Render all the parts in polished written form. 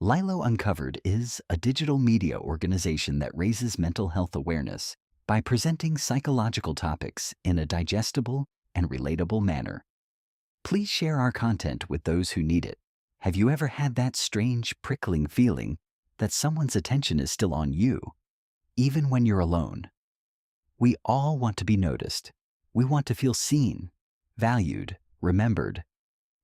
Lilo Uncovered is a digital media organization that raises mental health awareness by presenting psychological topics in a digestible and relatable manner. Please share our content with those who need it. Have you ever had that strange, prickling feeling that someone's attention is still on you, even when you're alone? We all want to be noticed. We want to feel seen, valued, remembered.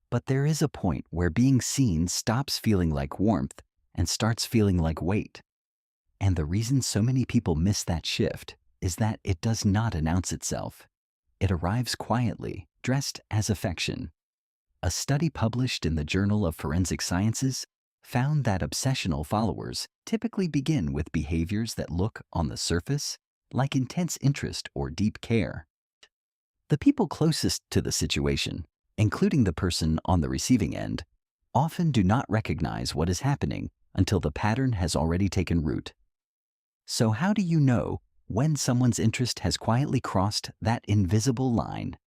But there is a point where being seen stops feeling like warmth and starts feeling like weight. And the reason so many people miss that shift is that it does not announce itself. It arrives quietly, dressed as affection. A study published in the Journal of Forensic Sciences found that obsessional followers typically begin with behaviors that look, on the surface, like intense interest or deep care. The people closest to the situation, including the person on the receiving end, often do not recognize what is happening until the pattern has already taken root. So how do you know when someone's interest has quietly crossed that invisible line?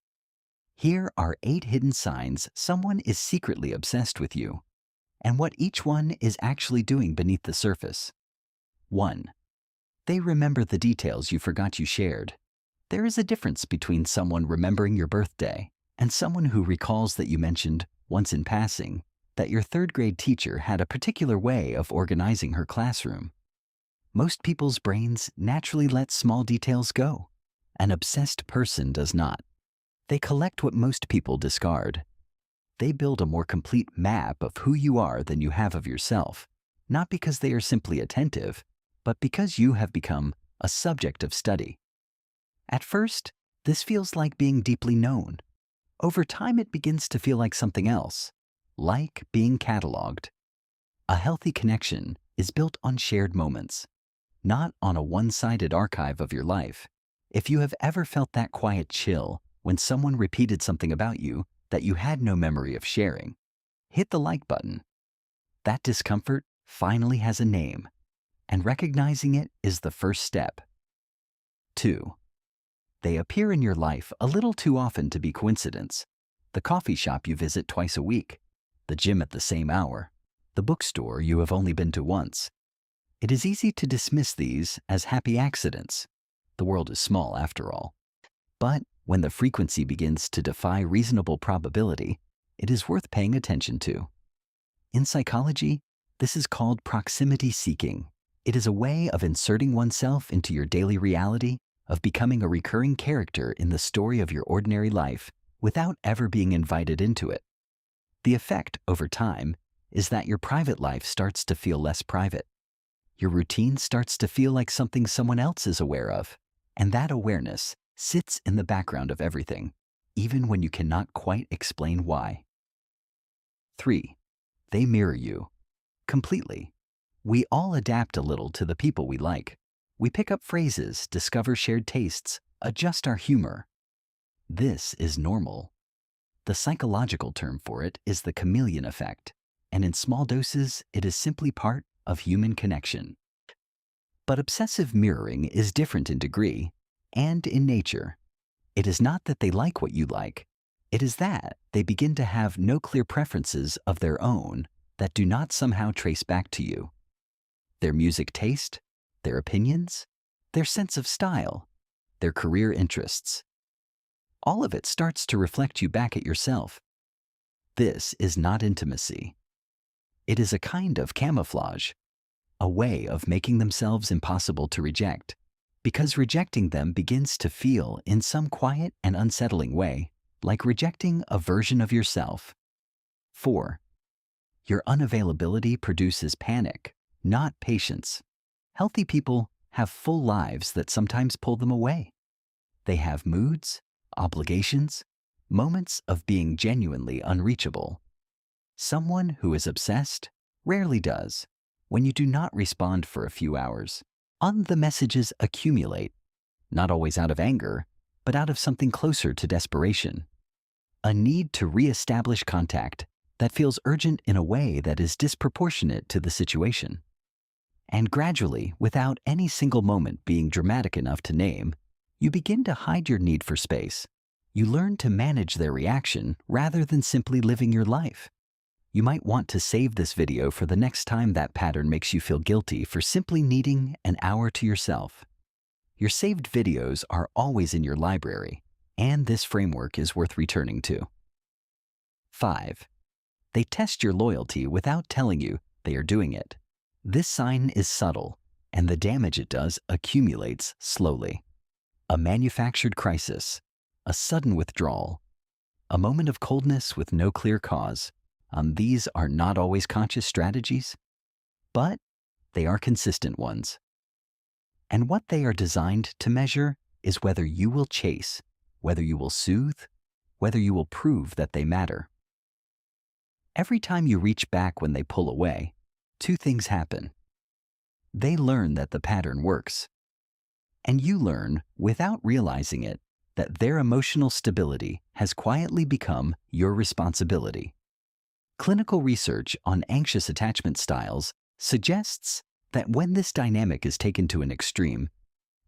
Here are 8 hidden signs someone is secretly obsessed with you, and what each one is actually doing beneath the surface. 1. They remember the details you forgot you shared. There is a difference between someone remembering your birthday and someone who recalls that you mentioned, once in passing, that your 3rd grade teacher had a particular way of organizing her classroom. Most people's brains naturally let small details go. An obsessed person does not. They collect what most people discard. They build a more complete map of who you are than you have of yourself, not because they are simply attentive, but because you have become a subject of study. At first, this feels like being deeply known. Over time, it begins to feel like something else, like being cataloged. A healthy connection is built on shared moments, not on a one-sided archive of your life. If you have ever felt that quiet chill when someone repeated something about you that you had no memory of sharing, hit the like button. That discomfort finally has a name, and recognizing it is the first step. 2. They appear in your life a little too often to be coincidence. The coffee shop you visit twice a week, the gym at the same hour, the bookstore you have only been to once. It is easy to dismiss these as happy accidents. The world is small after all. But when the frequency begins to defy reasonable probability, it is worth paying attention to. In psychology, this is called proximity seeking. It is a way of inserting oneself into your daily reality, of becoming a recurring character in the story of your ordinary life without ever being invited into it. The effect, over time, is that your private life starts to feel less private. Your routine starts to feel like something someone else is aware of, and that awareness sits in the background of everything, even when you cannot quite explain why. 3. They mirror you. Completely. We all adapt a little to the people we like. We pick up phrases, discover shared tastes, adjust our humor. This is normal. The psychological term for it is the chameleon effect, and in small doses, it is simply part of human connection. But obsessive mirroring is different in degree and in nature. It is not that they like what you like. It is that they begin to have no clear preferences of their own that do not somehow trace back to you. Their music taste, their opinions, their sense of style, their career interests. All of it starts to reflect you back at yourself. This is not intimacy. It is a kind of camouflage, a way of making themselves impossible to reject, because rejecting them begins to feel, in some quiet and unsettling way, like rejecting a version of yourself. 4. Your unavailability produces panic, not patience. Healthy people have full lives that sometimes pull them away. They have moods, obligations, moments of being genuinely unreachable. Someone who is obsessed rarely does. When you do not respond for a few hours, the messages accumulate, not always out of anger, but out of something closer to desperation. A need to re-establish contact that feels urgent in a way that is disproportionate to the situation. And gradually, without any single moment being dramatic enough to name, you begin to hide your need for space. You learn to manage their reaction rather than simply living your life. You might want to save this video for the next time that pattern makes you feel guilty for simply needing an hour to yourself. Your saved videos are always in your library, and this framework is worth returning to. 5. They test your loyalty without telling you they are doing it. This sign is subtle, and the damage it does accumulates slowly. A manufactured crisis, a sudden withdrawal, a moment of coldness with no clear cause. These are not always conscious strategies, but they are consistent ones. And what they are designed to measure is whether you will chase, whether you will soothe, whether you will prove that they matter. Every time you reach back when they pull away, two things happen. They learn that the pattern works, and you learn, without realizing it, that their emotional stability has quietly become your responsibility. Clinical research on anxious attachment styles suggests that when this dynamic is taken to an extreme,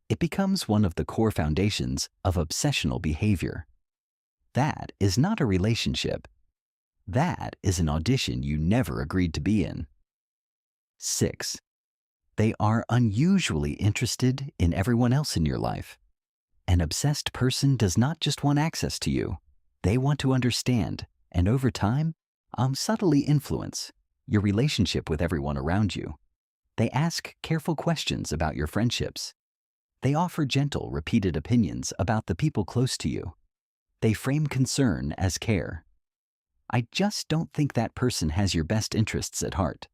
it becomes one of the core foundations of obsessional behavior. That is not a relationship. That is an audition you never agreed to be in. 6. They are unusually interested in everyone else in your life. An obsessed person does not just want access to you. They want to understand, and over time, subtly influence your relationship with everyone around you. They ask careful questions about your friendships. They offer gentle, repeated opinions about the people close to you. They frame concern as care. I just don't think that person has your best interests at heart.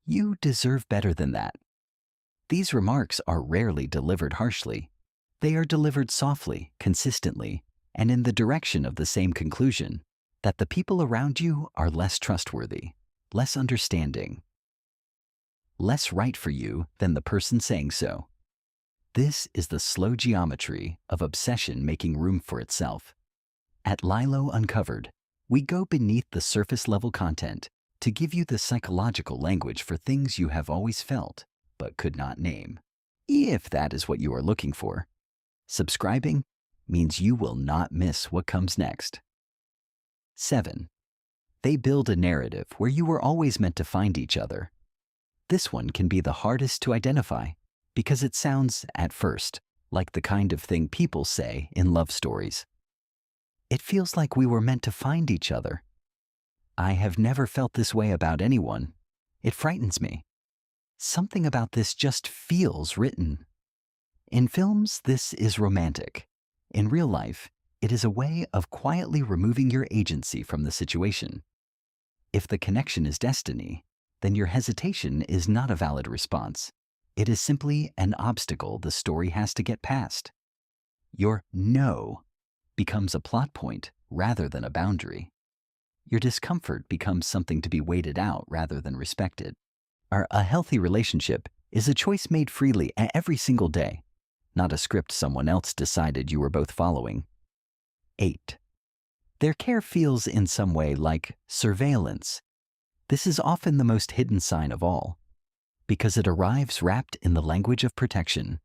You deserve better than that. These remarks are rarely delivered harshly. They are delivered softly, consistently, and in the direction of the same conclusion, that the people around you are less trustworthy, less understanding, less right for you than the person saying so. This is the slow geometry of obsession making room for itself. At Lilo Uncovered, we go beneath the surface-level content to give you the psychological language for things you have always felt but could not name, if that is what you are looking for. Subscribing means you will not miss what comes next. 7. They build a narrative where you were always meant to find each other. This one can be the hardest to identify because it sounds, at first, like the kind of thing people say in love stories. It feels like we were meant to find each other. I have never felt this way about anyone. It frightens me. Something about this just feels written. In films, this is romantic. In real life, it is a way of quietly removing your agency from the situation. If the connection is destiny, then your hesitation is not a valid response. It is simply an obstacle the story has to get past. Your no becomes a plot point rather than a boundary. Your discomfort becomes something to be waited out rather than respected. A healthy relationship is a choice made freely every single day, not a script someone else decided you were both following. 8. Their care feels in some way like surveillance. This is often the most hidden sign of all, because it arrives wrapped in the language of protection.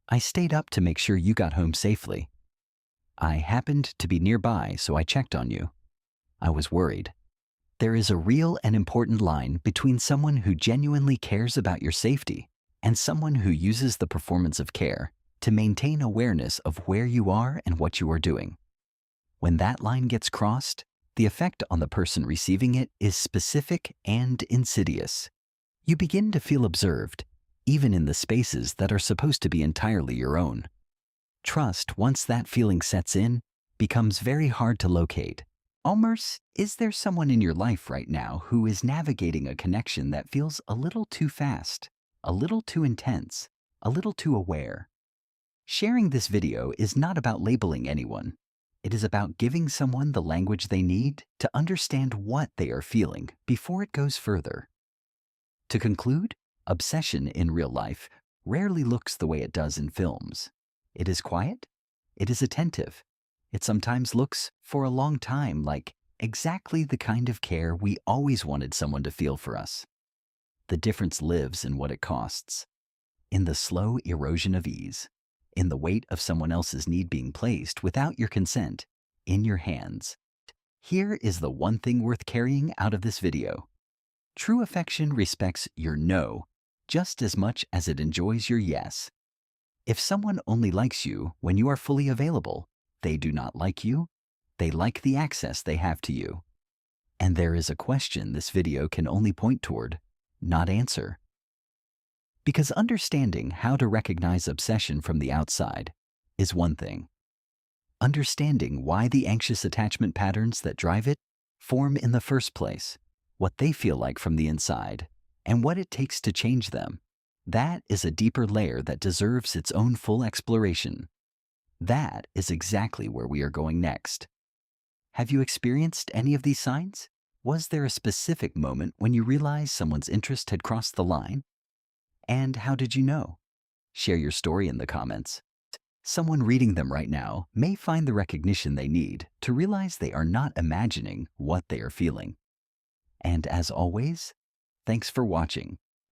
I stayed up to make sure you got home safely. I happened to be nearby, so I checked on you. I was worried. There is a real and important line between someone who genuinely cares about your safety and someone who uses the performance of care to maintain awareness of where you are and what you are doing. When that line gets crossed, the effect on the person receiving it is specific and insidious. You begin to feel observed, even in the spaces that are supposed to be entirely your own. Trust, once that feeling sets in, becomes very hard to locate. Almost, is there someone in your life right now who is navigating a connection that feels a little too fast, a little too intense, a little too aware? Sharing this video is not about labeling anyone. It is about giving someone the language they need to understand what they are feeling before it goes further. To conclude, obsession in real life rarely looks the way it does in films. It is quiet. It is attentive. It sometimes looks, for a long time, like exactly the kind of care we always wanted someone to feel for us. The difference lives in what it costs, in the slow erosion of ease, in the weight of someone else's need being placed without your consent in your hands. Here is the one thing worth carrying out of this video. True affection respects your no just as much as it enjoys your yes. If someone only likes you when you are fully available, they do not like you. They like the access they have to you. And there is a question this video can only point toward, not answer. Because understanding how to recognize obsession from the outside is one thing. Understanding why the anxious attachment patterns that drive it form in the first place, what they feel like from the inside, and what it takes to change them, that is a deeper layer that deserves its own full exploration. That is exactly where we are going next. Have you experienced any of these signs? Was there a specific moment when you realized someone's interest had crossed the line? And how did you know? Share your story in the comments. Someone reading them right now may find the recognition they need to realize they are not imagining what they are feeling. And as always, thanks for watching.